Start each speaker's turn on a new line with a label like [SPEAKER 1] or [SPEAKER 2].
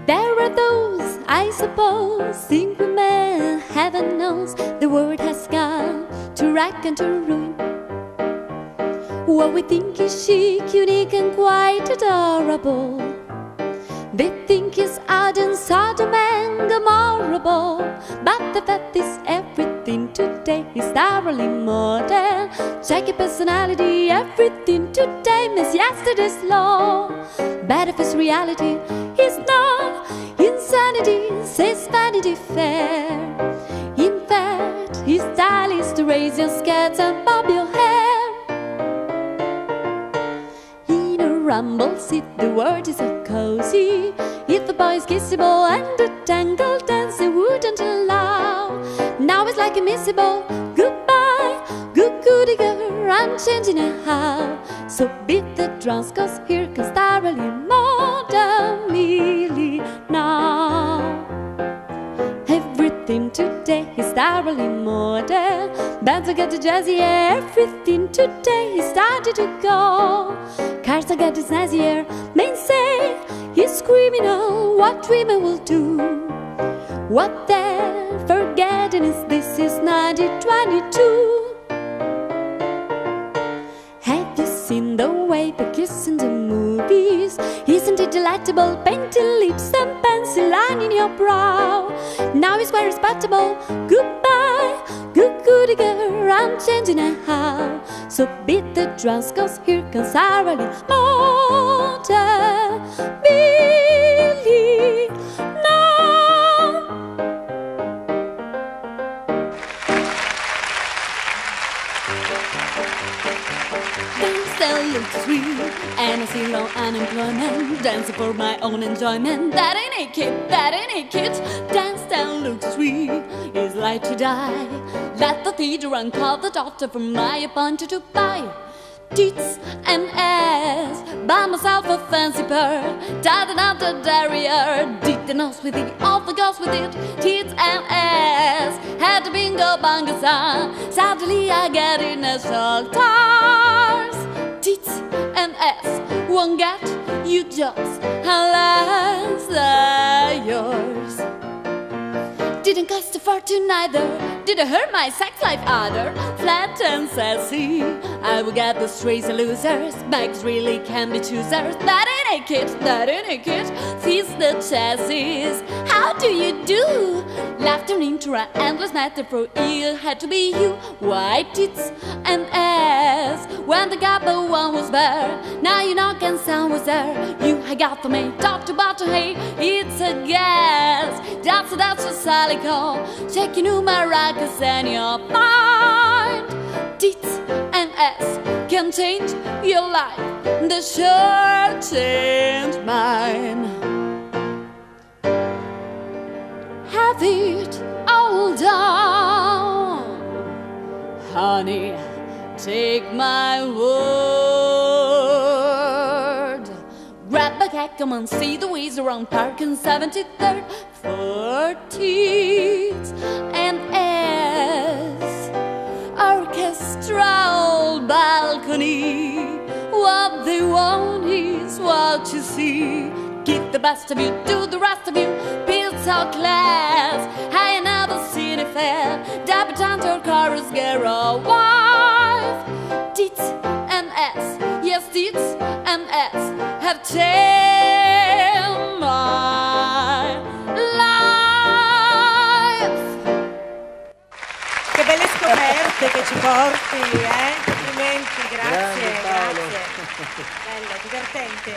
[SPEAKER 1] There are those, I suppose, think women, heaven knows, the world has gone to wreck and to ruin. What we think is chic, unique and quite adorable, they think is odd and Sodom and Gomorrah. But the fact is everything today is thoroughly modern. Check your personality, everything today means yesterday's law. But if it's reality, it's not insanity, says Vanity Fair. In fact, his style is to raise your skirts and bob your hair. In a rumble seat, the world is so cozy. If the boy is kissable and the tangle dance, they wouldn't allow. Now it's like a missable goodbye, good goody girl, I'm changing it how. So beat the drums, cause here comes thoroughly modern Millie now. Everything today is thoroughly modern. Bands will get the jazzy, everything today is starting to go. Cars will get the snazzier, men say he's criminal. What women will do, what they're forgetting is this is 1922. Have you seen the way they kiss in the movies? Isn't it delectable? Painted lips and pencil line in your brow. Now it's quite respectable. Goodbye, good goody girl, I'm changing it how. So beat the drums, cause here comes our early modern Billy now. Things that look sweet and I see low unemployment, dancing for my own enjoyment. That ain't it, kid, that ain't it, kid. Dance that looks sweet is like to die. Let the theater and call the doctor for my appointed to buy tits and ass, buy myself a fancy pair, tighten up the derriere, dig the nose with it, off the goes with it, tits and ass, had the bingo bongo song, suddenly I get in a stars. Tits and ass won't get you jobs unless they're yours. Didn't cost a fortune either, didn't hurt my sex life either. Flat and sassy, I will get the strays and losers. Bags really can be choosers. That ain't a kid, that ain't a kid. Feast the chassis, how do you do? Laughter into an endless metaphor, it had to be you. White tits and ass, when the gabba one was bare. Now you know can sound was there. You had got for me, top to bottom, hey, it's a gas. That's a Sally call. Check your new maracas and your mind. Tits and ass can change your life. They sure changed mine. Have it all down, honey, take my word. Grab a cat, come and see the ways around Park and 73rd. For tits and ass, orchestral balcony. What they want is what you see. Give the best of you, do the rest of you. Build our class, I ain't never seen it fair. Debutante or chorus girl, wife. Tits and ass, yes, tits and ass have changed my life.
[SPEAKER 2] Che belle scoperte che ci porti, Complimenti, grazie, grazie. Bello, divertente.